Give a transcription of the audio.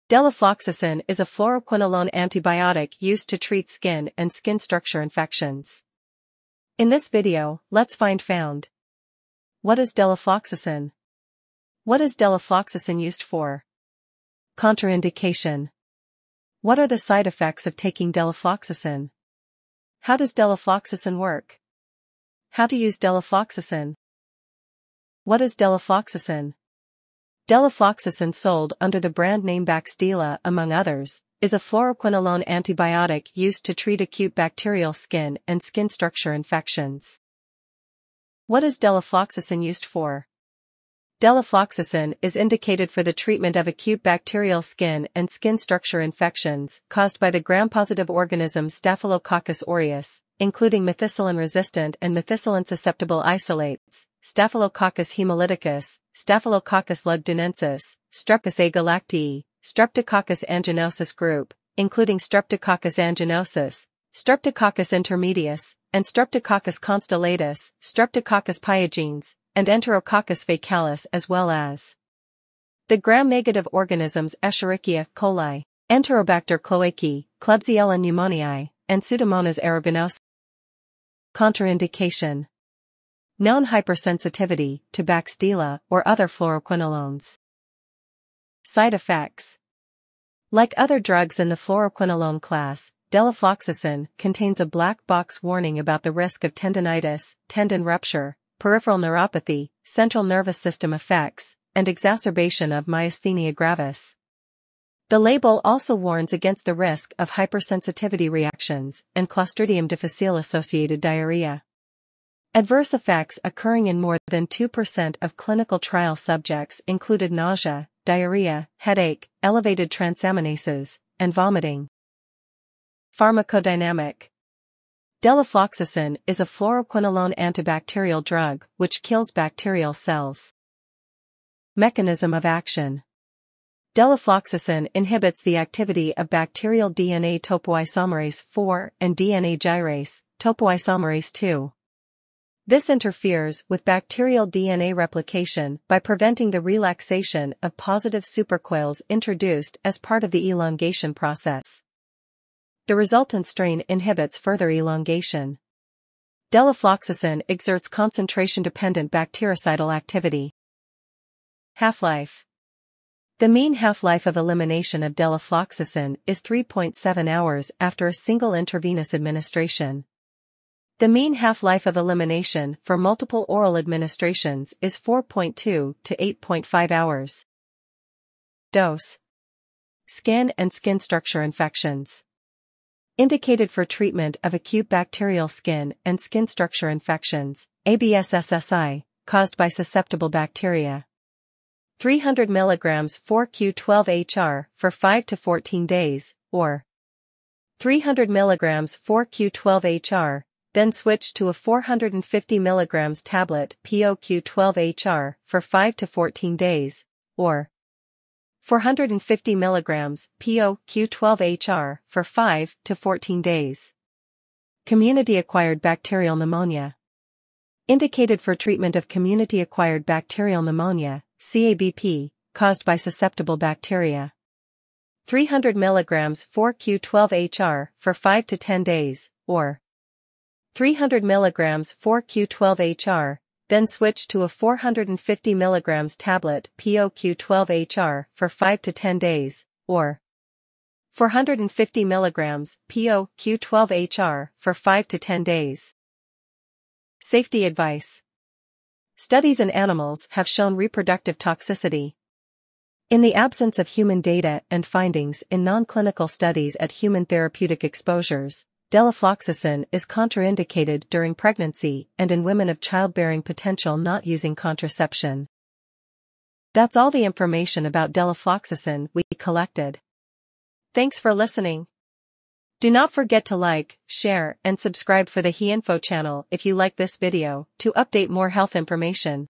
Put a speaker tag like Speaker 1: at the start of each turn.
Speaker 1: Delafloxacin is a fluoroquinolone antibiotic used to treat skin and skin structure infections. In this video, let's find found. What is Delafloxacin? What is Delafloxacin used for? Contraindication. What are the side effects of taking Delafloxacin? How does Delafloxacin work? How to use Delafloxacin? What is Delafloxacin? Delafloxacin, sold under the brand name Baxdela among others, is a fluoroquinolone antibiotic used to treat acute bacterial skin and skin structure infections. What is Delafloxacin used for? Delafloxacin is indicated for the treatment of acute bacterial skin and skin structure infections caused by the gram-positive organism Staphylococcus aureus, including methicillin-resistant and methicillin-susceptible isolates, Staphylococcus hemolyticus, Staphylococcus lugdunensis, Streptococcus agalactiae, Streptococcus aeruginosus group, including Streptococcus aeruginosus, Streptococcus intermedius, and Streptococcus constellatus, Streptococcus pyogenes, and Enterococcus faecalis, as well as the gram-negative organisms Escherichia coli, Enterobacter cloacae, Klebsiella pneumoniae, and Pseudomonas aeruginosa. Contraindication. Known hypersensitivity to Baxdela or other fluoroquinolones. Side effects. Like other drugs in the fluoroquinolone class, Delafloxacin contains a black box warning about the risk of tendinitis, tendon rupture, peripheral neuropathy, central nervous system effects, and exacerbation of myasthenia gravis. The label also warns against the risk of hypersensitivity reactions and Clostridium difficile-associated diarrhea. Adverse effects occurring in more than 2% of clinical trial subjects included nausea, diarrhea, headache, elevated transaminases, and vomiting. Pharmacodynamic. Delafloxacin is a fluoroquinolone antibacterial drug which kills bacterial cells. Mechanism of action. Delafloxacin inhibits the activity of bacterial DNA topoisomerase 4 and DNA gyrase, topoisomerase 2. This interferes with bacterial DNA replication by preventing the relaxation of positive supercoils introduced as part of the elongation process. The resultant strain inhibits further elongation. Delafloxacin exerts concentration-dependent bactericidal activity. Half-life. The mean half-life of elimination of Delafloxacin is 3.7 hours after a single intravenous administration. The mean half-life of elimination for multiple oral administrations is 4.2 to 8.5 hours. Dose. Skin and skin structure infections. Indicated for treatment of acute bacterial skin and skin structure infections, ABSSSI, caused by susceptible bacteria. 300 mg 4Q12HR for 5 to 14 days, or 300 mg 4Q12HR, then switch to a 450 mg tablet POQ12HR for 5 to 14 days, or 450 mg POQ12HR for 5 to 14 days. Community-acquired bacterial pneumonia. Indicated for treatment of community-acquired bacterial pneumonia, CABP, caused by susceptible bacteria. 300 mg 4Q12HR for 5 to 10 days, or 300 mg 4Q12HR, then switch to a 450 mg tablet POQ12HR for 5 to 10 days, or 450 mg POQ12HR for 5 to 10 days. Safety advice. Studies in animals have shown reproductive toxicity. In the absence of human data and findings in non-clinical studies at human therapeutic exposures, Delafloxacin is contraindicated during pregnancy and in women of childbearing potential not using contraception. That's all the information about Delafloxacin we collected. Thanks for listening. Do not forget to like, share, and subscribe for the HeInfo channel if you like this video to update more health information.